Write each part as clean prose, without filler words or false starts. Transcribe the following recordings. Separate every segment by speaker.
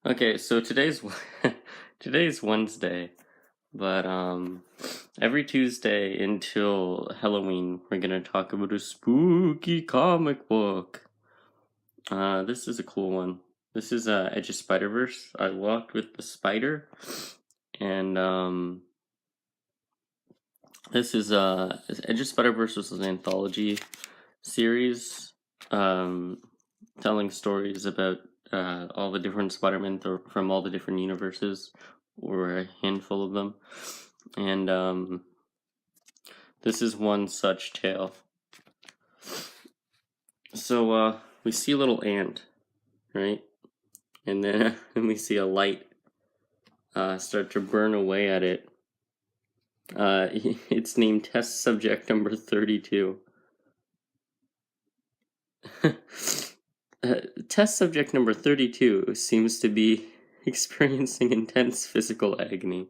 Speaker 1: Okay, so today's today's Wednesday, but every Tuesday until Halloween, we're gonna talk about a spooky comic book. This is a cool one. This is Edge of Spider-Verse. I walked with the spider, and this is Edge of Spider-Verse was an anthology series, um, telling stories about all the different Spider-Man from all the different universes, or a handful of them. And this is one such tale. So we see a little ant, right? And then and we see a light start to burn away at it. It's named Test Subject Number 32. Test Subject Number 32 seems to be experiencing intense physical agony.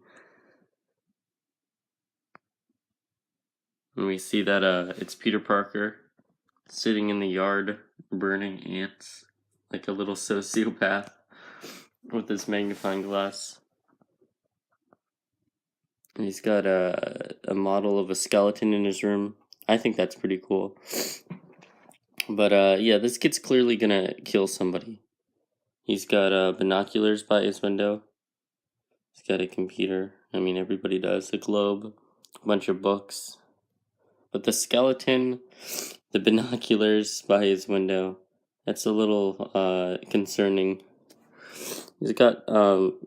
Speaker 1: And we see that it's Peter Parker sitting in the yard burning ants like a little sociopath with his magnifying glass. And he's got a model of a skeleton in his room. I think that's pretty cool. But yeah, this kid's clearly gonna kill somebody. He's got binoculars by his window. He's got a computer. I mean, everybody does. A globe, a bunch of books. But the skeleton, the binoculars by his window, that's a little concerning. He's got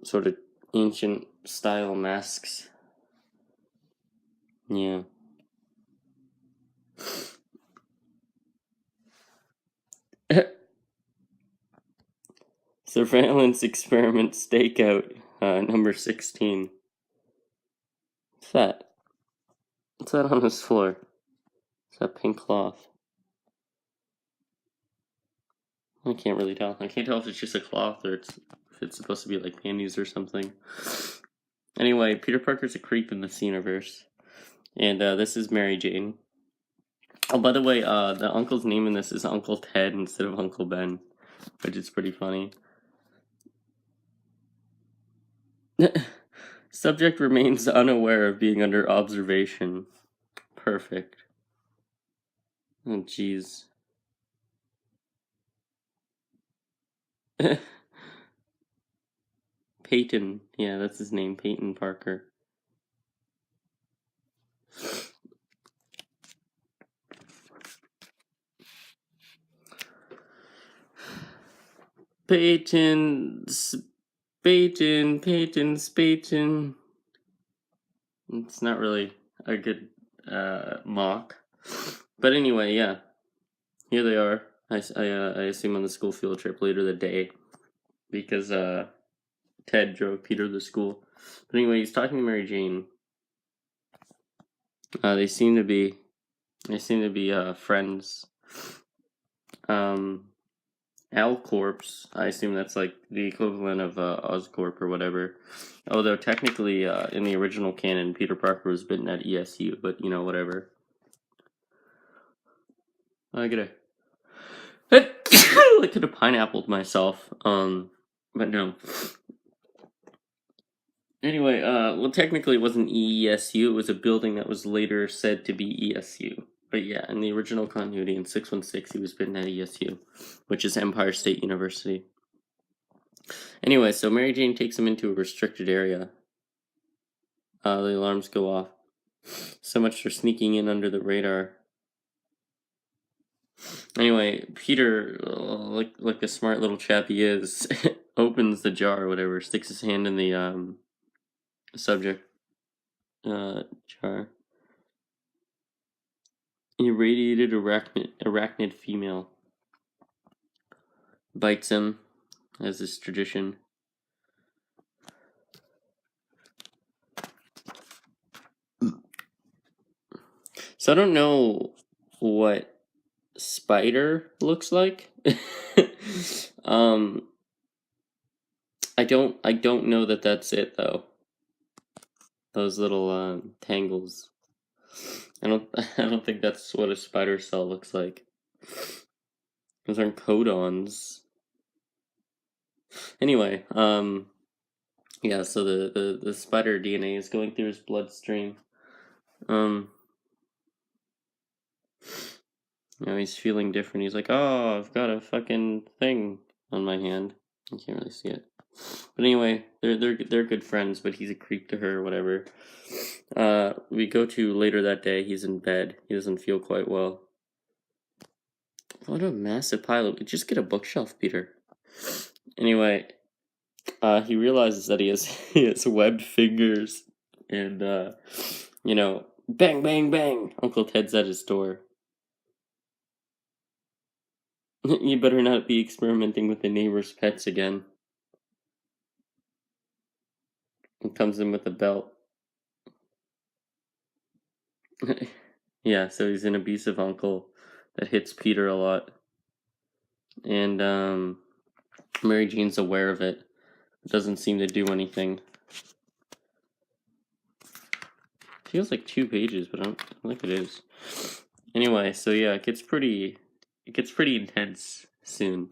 Speaker 1: sort of ancient style masks. Yeah. Surveillance experiment stakeout, number 16. What's that? What's that on his floor? It's that pink cloth. I can't really tell. I can't tell if it's just a cloth or if it's supposed to be like panties or something. Anyway, Peter Parker's a creep in this universe. And this is Mary Jane. Oh, by the way, the uncle's name in this is Uncle Ted instead of Uncle Ben, which is pretty funny. Subject remains unaware of being under observation. Perfect. Oh, jeez. Peyton. Yeah, that's his name, Peyton Parker. Peyton. Peyton. It's not really a good mock. But anyway, yeah. Here they are. I assume on the school field trip later that day. Because Ted drove Peter to school. But anyway, he's talking to Mary Jane. They seem to be friends. Alcorps, I assume that's like the equivalent of Oscorp or whatever. Although technically, in the original canon, Peter Parker was bitten at ESU, but you know, whatever. I could have pineappled myself, but no. Anyway, well, technically it wasn't ESU, it was a building that was later said to be ESU. But yeah, in the original continuity in 616, he was bitten at ESU, which is Empire State University. Anyway, so Mary Jane takes him into a restricted area. The alarms go off. So much for sneaking in under the radar. Anyway, Peter, like the smart little chap he is, opens the jar or whatever, sticks his hand in the subject jar. Irradiated arachnid female bites him, as is tradition. So I don't know what spider looks like. I don't know that that's it though. Those little tangles. I don't think that's what a spider cell looks like. Those aren't codons. Anyway, yeah, so the spider DNA is going through his bloodstream. Um, he's feeling different. He's like, oh, I've got a fucking thing on my hand. You can't really see it. But anyway, they're good friends, but he's a creep to her or whatever. We go to later that day, he's in bed. He doesn't feel quite well. What a massive pile of... Just get a bookshelf, Peter. Anyway, he realizes that he has webbed fingers, and bang, bang, bang. Uncle Ted's at his door. You better not be experimenting with the neighbor's pets again. He comes in with a belt. Yeah, so he's an abusive uncle that hits Peter a lot, and Mary Jane's aware of it. Doesn't seem to do anything. Feels like 2 pages, but I don't think it is. Anyway, so yeah, it gets pretty intense soon.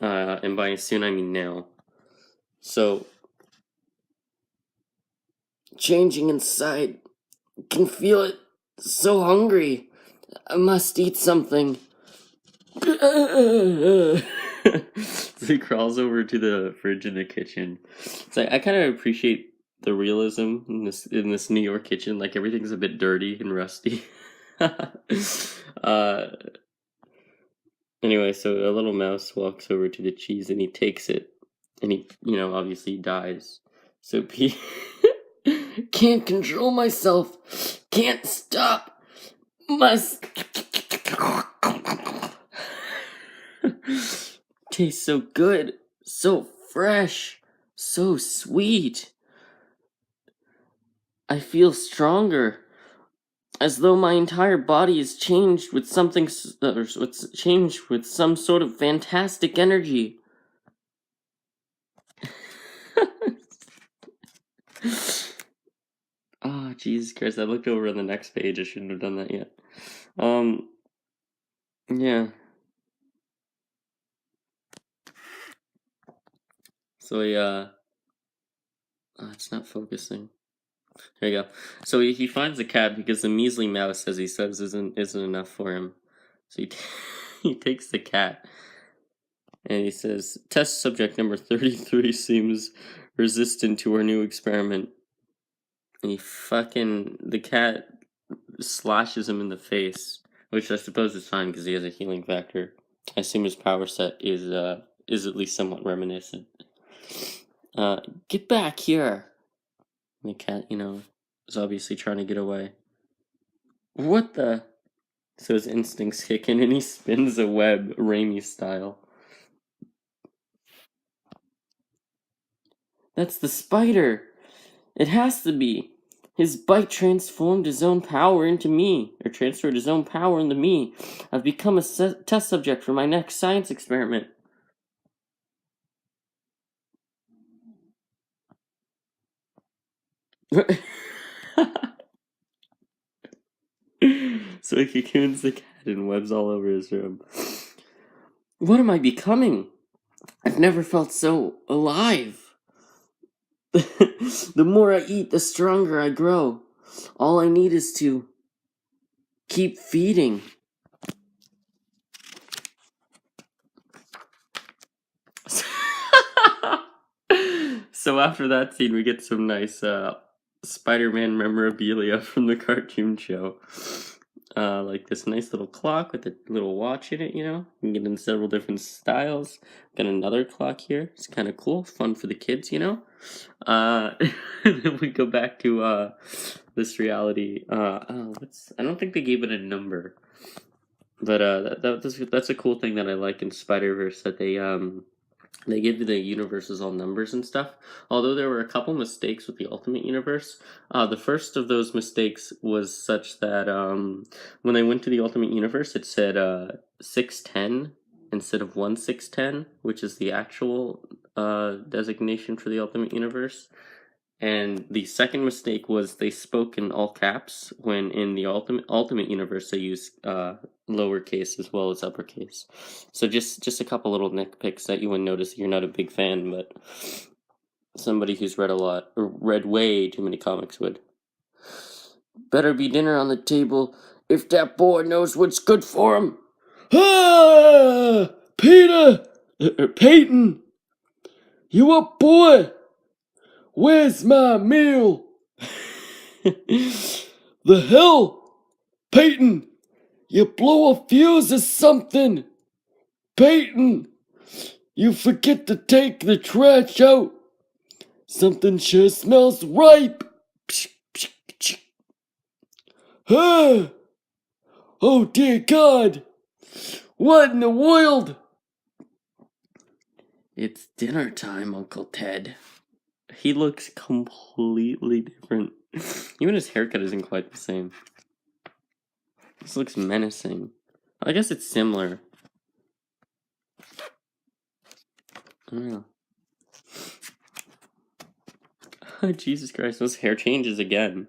Speaker 1: And by soon I mean now. So changing inside, can feel it. So hungry. I must eat something. So he crawls over to the fridge in the kitchen. So I kind of appreciate the realism in this New York kitchen. Like everything's a bit dirty and rusty. Anyway, so a little mouse walks over to the cheese and he takes it, and he obviously dies. So Pete can't control myself, can't stop, must. Tastes so good, so fresh, so sweet. I feel stronger, as though my entire body is changed with something, what's changed with some sort of fantastic energy. Oh, Jesus Christ! I looked over on the next page. I shouldn't have done that yet. Yeah. So it's not focusing. There you go. So he finds the cat because the measly mouse, as he says, isn't enough for him. So he takes the cat, and he says, "Test subject number 33 seems resistant to our new experiment." And the cat slashes him in the face, which I suppose is fine because he has a healing factor. I assume his power set is at least somewhat reminiscent. Get back here! And the cat, is obviously trying to get away. What the? So his instincts kick in and he spins a web, Raimi style. That's the spider! It has to be! His bite transformed his own power into me, or transferred his own power into me. I've become a test subject for my next science experiment. So he cocoons the cat and webs all over his room. What am I becoming? I've never felt so alive. The more I eat, the stronger I grow. All I need is to keep feeding. So after that scene, we get some nice Spider-Man memorabilia from the cartoon show. Like this nice little clock with a little watch in it, You can get in several different styles. Got another clock here. It's kind of cool. Fun for the kids, And then we go back to this reality. I don't think they gave it a number. But that's a cool thing that I like in Spider-Verse, that they give the universes all numbers and stuff. Although there were a couple mistakes with the Ultimate Universe. The first of those mistakes was such that when I went to the Ultimate Universe, it said 610 instead of 1610, which is the actual designation for the Ultimate Universe. And the second mistake was they spoke in all caps when in the Ultimate universe they use lowercase as well as uppercase. So just a couple little nitpicks that you wouldn't notice. You're not a big fan, but somebody who's read a lot or read way too many comics would. Better be dinner on the table if that boy knows what's good for him. Ah, Peter, Peyton, you up, boy? Where's my meal? The hell? Peyton, you blow a fuse or something. Peyton, you forget to take the trash out. Something sure smells ripe. Ah, oh dear God. What in the world? It's dinner time, Uncle Ted. He looks completely different. Even his haircut isn't quite the same. This looks menacing. I guess it's similar. I don't know. Jesus Christ, those hair changes again.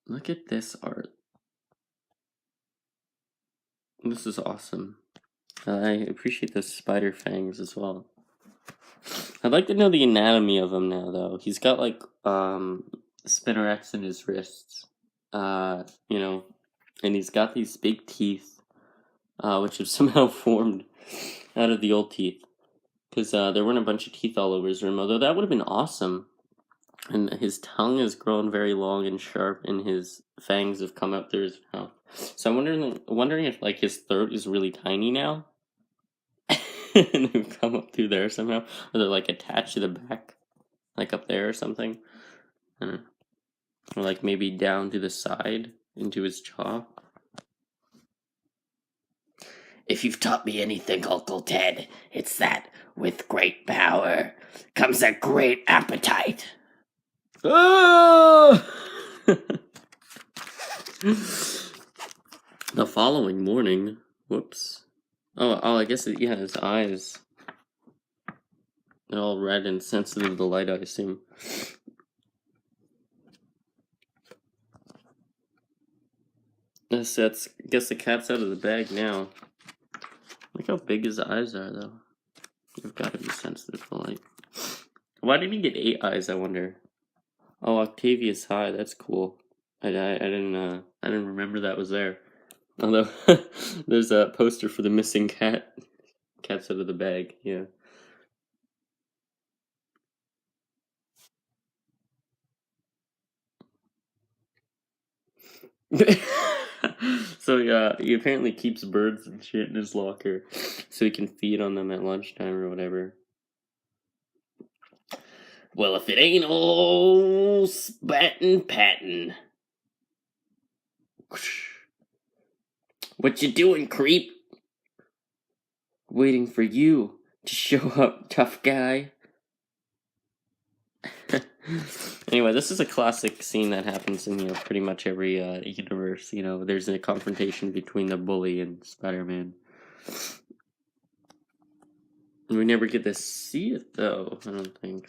Speaker 1: Look at this art. This is awesome. I appreciate the spider fangs as well. I'd like to know the anatomy of him now, though. He's got like Spinner X in his wrists, you know, and he's got these big teeth, which have somehow formed out of the old teeth, because there weren't a bunch of teeth all over his room. Although that would have been awesome. And his tongue has grown very long and sharp, and his fangs have come up through his mouth. So I'm wondering if like his throat is really tiny now, and they've come up through there somehow, or they're like attached to the back, like up there or something. I don't know. Or like maybe down to the side into his jaw. If you've taught me anything, Uncle Ted, it's that with great power comes a great appetite. Ah! The following morning, whoops. Oh, I guess yeah, his eyes. They're all red and sensitive to light, I assume. Guess the cat's out of the bag now. Look how big his eyes are, though. They've got to be sensitive to light. Why did he get 8 eyes, I wonder? Oh, Octavius High, that's cool. I didn't remember that was there. Although there's a poster for the missing cat. Cat's out of the bag, yeah. So yeah, he apparently keeps birds and shit in his locker so he can feed on them at lunchtime or whatever. Well, if it ain't old Spatin Patton. What you doing, creep? Waiting for you to show up, tough guy. Anyway, this is a classic scene that happens in pretty much every universe. There's a confrontation between the bully and Spider-Man. We never get to see it though, I don't think.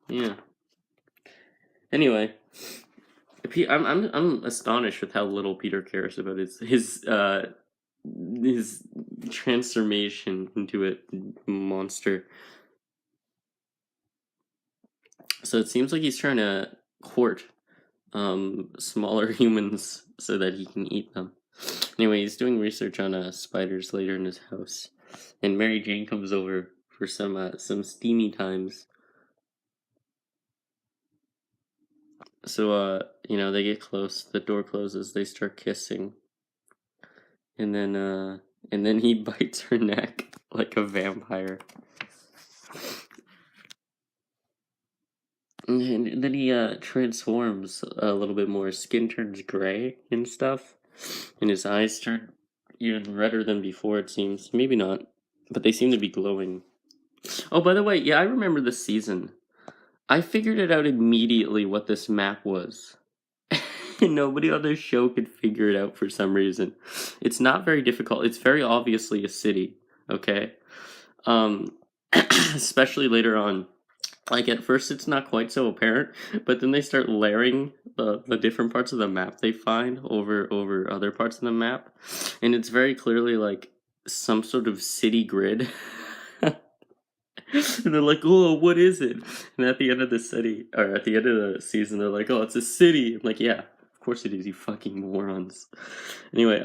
Speaker 1: Yeah. Anyway, I'm astonished with how little Peter cares about his transformation into a monster. So it seems like he's trying to court smaller humans so that he can eat them. Anyway, he's doing research on spiders later in his house, and Mary Jane comes over for some steamy times. So they get close. The door closes. They start kissing, and then he bites her neck like a vampire. And then he transforms a little bit more. His skin turns gray and stuff, and his eyes turn even redder than before, it seems. Maybe not, but they seem to be glowing. Oh, by the way, yeah, I remember this season. I figured it out immediately what this map was. And nobody on the show could figure it out for some reason. It's not very difficult. It's very obviously a city, okay? Um, especially later on. Like at first it's not quite so apparent, but then they start layering the different parts of the map they find over other parts of the map, and it's very clearly like some sort of city grid. And they're like, "Oh, what is it?" And at the end of the city, or at the end of the season, they're like, "Oh, it's a city." I'm like, "Yeah, of course it is, you fucking morons." Anyway,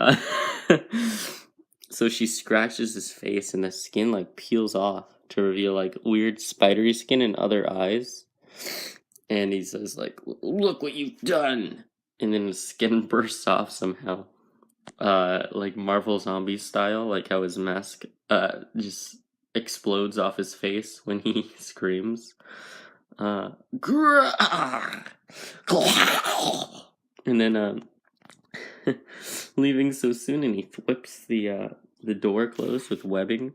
Speaker 1: so she scratches his face, and the skin like peels off to reveal like weird spidery skin and other eyes. And he says like, "Look what you've done!" And then his skin bursts off somehow, like Marvel Zombie style, like how his mask just explodes off his face when he screams. Grrr! And then leaving so soon, and he whips the door closed with webbing,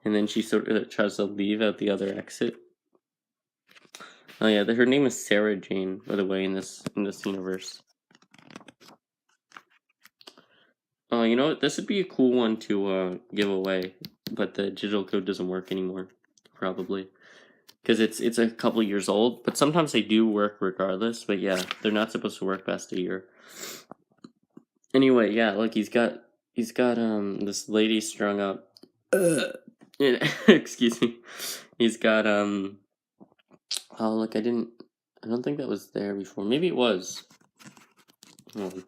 Speaker 1: and then she sort of tries to leave out the other exit. Oh yeah, her name is Sarah Jane, by the way, in this universe. Oh, you know what? This would be a cool one to give away, but the digital code doesn't work anymore, probably, because it's a couple years old. But sometimes they do work regardless. But yeah, they're not supposed to work past a year. Anyway, yeah, like he's got this lady strung up. Excuse me. He's got oh look, I don't think that was there before. Maybe it was. Hold on.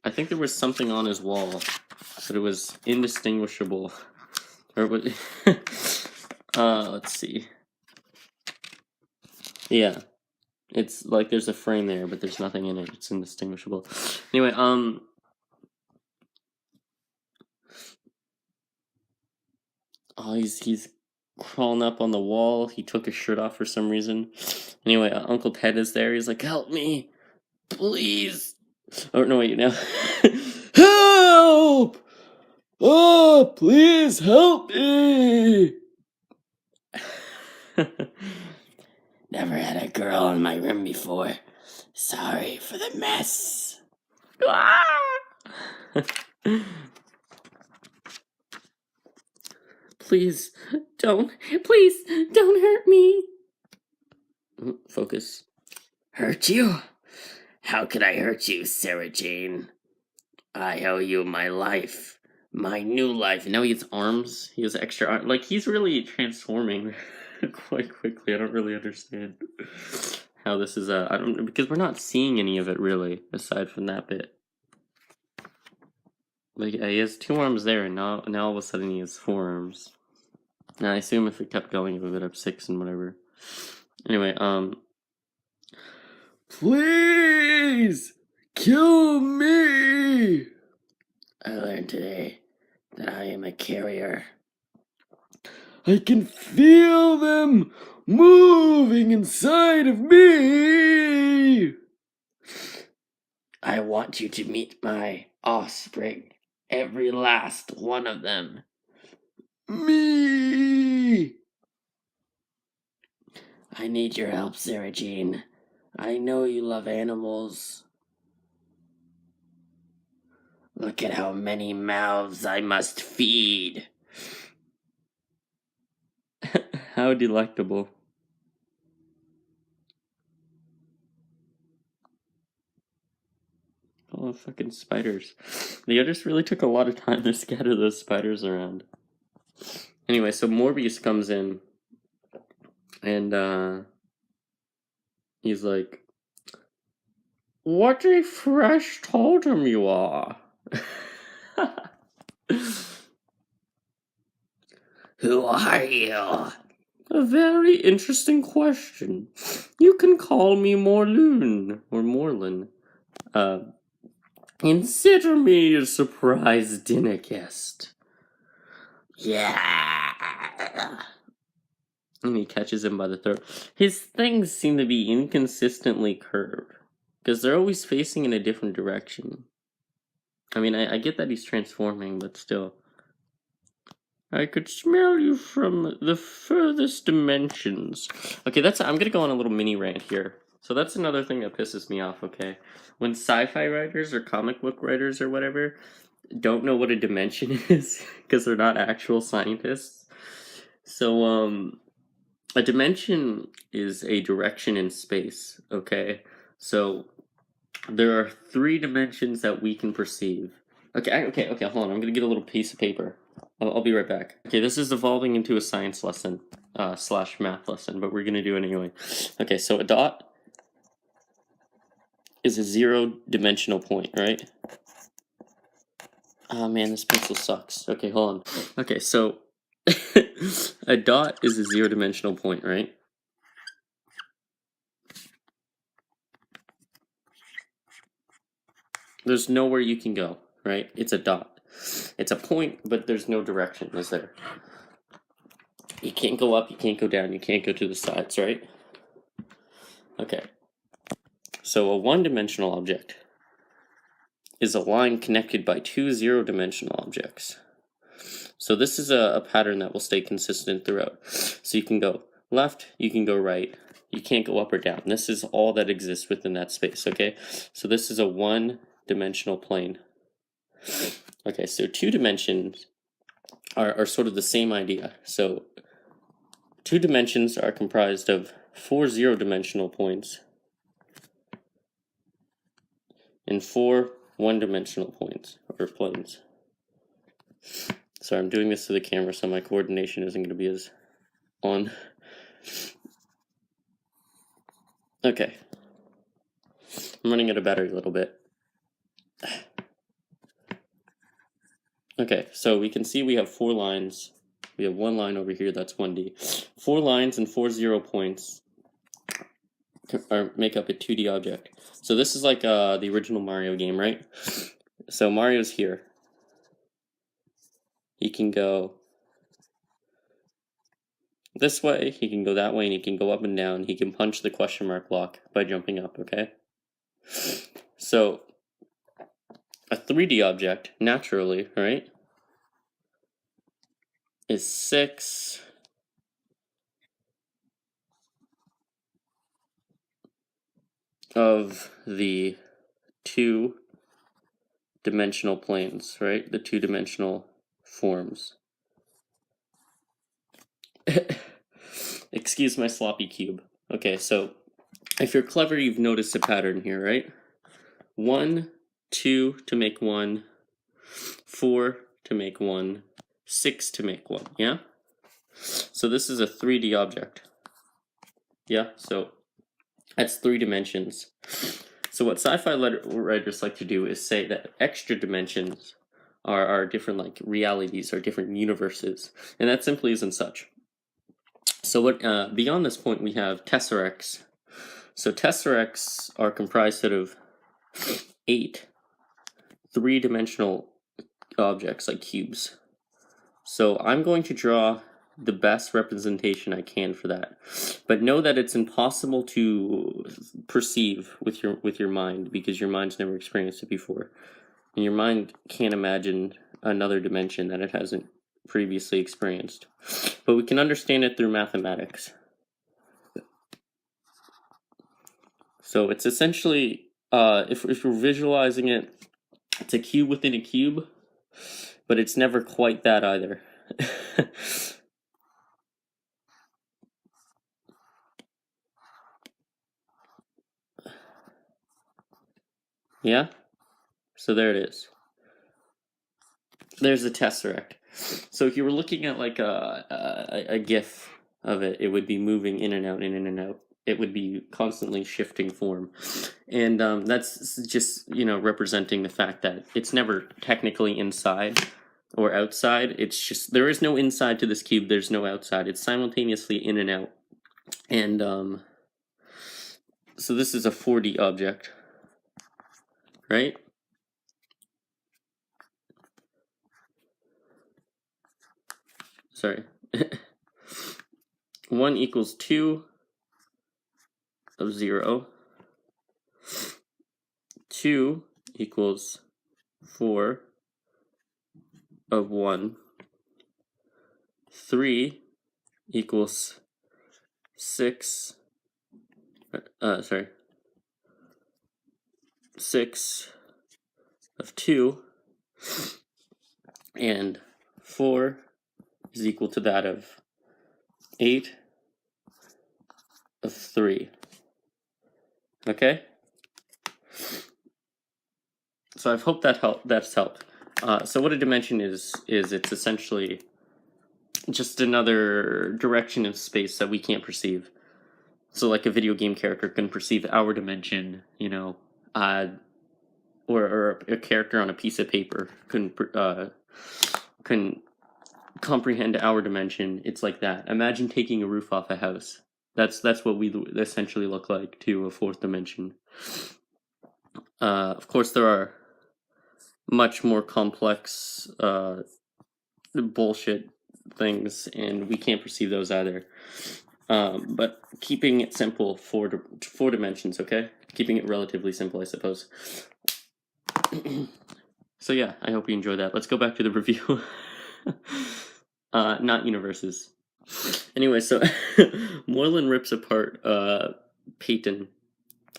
Speaker 1: I think there was something on his wall, but it was indistinguishable. Or what? Let's see. Yeah, it's like there's a frame there, but there's nothing in it. It's indistinguishable. Anyway, oh, he's crawling up on the wall. He took his shirt off for some reason. Anyway, Uncle Ted is there. He's like, "Help me, please." Oh no, wait, now. Help! Oh, please help me! Never had a girl in my room before. Sorry for the mess. Please don't hurt me. Focus. Hurt you? How could I hurt you, Sarah Jane? I owe you my life. My new life. Now he has arms. He has extra arms. Like, he's really transforming quite quickly. I don't really understand how this is, I don't, because we're not seeing any of it, really, aside from that bit. Like, he has 2 arms there, and now all of a sudden he has 4 arms. And I assume if it kept going, it would have 6 and whatever. Anyway, please kill me! I learned today that I am a carrier. I can feel them moving inside of me! I want you to meet my offspring. Every last one of them. Me! I need your help, Sarah Jane. I know you love animals. Look at how many mouths I must feed. How delectable. Oh, fucking spiders. The artist really took a lot of time to scatter those spiders around. Anyway, so Morbius comes in, and he's like, "What a fresh totem you are." Who are you? A very interesting question. You can call me Morlun, or Morlun. Consider me a surprise dinner guest. Yeah. And he catches him by the throat. His things seem to be inconsistently curved, because they're always facing in a different direction. I mean, I get that he's transforming, but still. I could smell you from the furthest dimensions. Okay, I'm gonna go on a little mini rant here. So that's another thing that pisses me off, okay? When sci-fi writers or comic book writers or whatever don't know what a dimension is because they're not actual scientists. So a dimension is a direction in space, okay? So there are 3 dimensions that we can perceive. Okay, hold on. I'm gonna get a little piece of paper. I'll be right back. Okay, this is evolving into a science lesson, slash math lesson, but we're gonna do it anyway. Okay, so a dot is a 0-dimensional point, right? Oh man, this pencil sucks. Okay, hold on. Okay, so a dot is a 0-dimensional point, right? There's nowhere you can go, right? It's a dot. It's a point, but there's no direction, is there? You can't go up, you can't go down, you can't go to the sides, right? Okay. So a 1-dimensional object is a line connected by 2 0-dimensional objects. So this is a pattern that will stay consistent throughout. So you can go left, you can go right, you can't go up or down. This is all that exists within that space, okay? So this is a 1-dimensional plane. Okay, so 2 dimensions are sort of the same idea. So 2 dimensions are comprised of 4 0-dimensional points and 4 1-dimensional points or planes. Sorry, I'm doing this to the camera so my coordination isn't going to be as on. Okay. I'm running out of battery a little bit. Okay, so we can see we have 4 lines. We have 1 line over here, that's 1D. 4 lines and 4 0 points make up a 2D object. So this is like the original Mario game, right? So Mario's here. He can go this way, he can go that way, and he can go up and down. He can punch the question mark block by jumping up, okay? So a 3D object, naturally, right, is 6 of the 2-dimensional planes, right? The 2-dimensional forms. Excuse my sloppy cube. Okay, so if you're clever, you've noticed a pattern here, right? 1, 2 to make 1, 4 to make 1, 6 to make 1, yeah? So this is a 3D object. Yeah, so that's 3 dimensions. So what sci-fi writers like to do is say that extra dimensions are different, like realities, or different universes, and that simply isn't such. So what beyond this point, we have tesseract. So tesseract are comprised out of 8 3-dimensional objects, like cubes. So I'm going to draw the best representation I can for that, but know that it's impossible to perceive with your mind, because your mind's never experienced it before, and your mind can't imagine another dimension that it hasn't previously experienced. But we can understand it through mathematics. So it's essentially, if we're visualizing it, it's a cube within a cube, but it's never quite that either. Yeah? So there it is. There's a tesseract. So if you were looking at like a GIF of it, it would be moving in and out, in and out. It would be constantly shifting form. And that's just, representing the fact that it's never technically inside or outside. It's just, there is no inside to this cube, there's no outside. It's simultaneously in and out. And so this is a 4D object, right? Sorry. 1 equals 2 of 0. 2 equals 4 of 1. 3 equals 6. Sorry. 6 of 2, and 4 is equal to that of 8 of 3. Okay? So I hope that's helped. So what a dimension is it's essentially just another direction in space that we can't perceive. So like a video game character can perceive our dimension, you know, or a character on a piece of paper can comprehend our dimension. It's like that. Imagine taking a roof off a house. That's what we essentially look like to a fourth dimension. Of course, there are much more complex bullshit things, and we can't perceive those either. But keeping it simple, four dimensions, okay? Keeping it relatively simple, I suppose. So yeah, I hope you enjoyed that. Let's go back to the review. Not universes. Anyway, so Moreland rips apart Peyton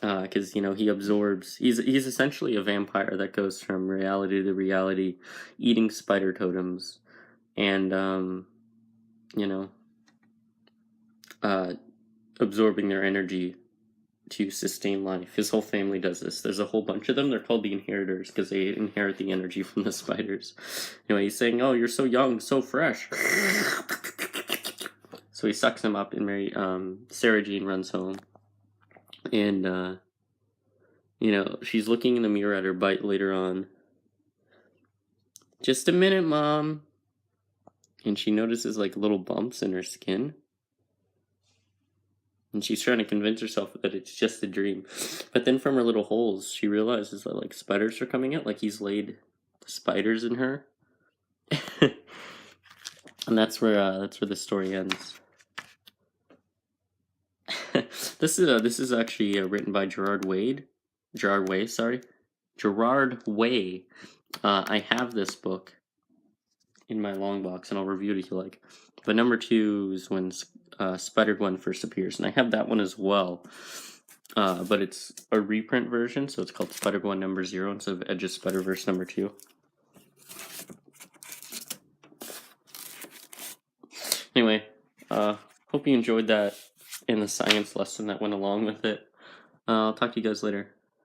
Speaker 1: because, you know, he absorbs. He's essentially a vampire that goes from reality to reality, eating spider totems, and you know, absorbing their energy to sustain life. His whole family does this. There's a whole bunch of them. They're called the inheritors because they inherit the energy from the spiders. Anyway, he's saying, "Oh, you're so young, so fresh." So he sucks him up, and Sarah Jane runs home, and you know, she's looking in the mirror at her bite later on. "Just a minute, Mom," and she notices like little bumps in her skin. And she's trying to convince herself that it's just a dream. But then from her little holes, she realizes that like spiders are coming out, like he's laid spiders in her. And that's where the story ends. This is actually written by Gerard Way. I have this book in my long box, and I'll review it if you like. But number 2 is when Spider-Gwen first appears, and I have that one as well. But it's a reprint version, so it's called Spider-Gwen number 0 instead of Edge of Spider-Verse number 2. Anyway, hope you enjoyed that and the science lesson that went along with it. I'll talk to you guys later.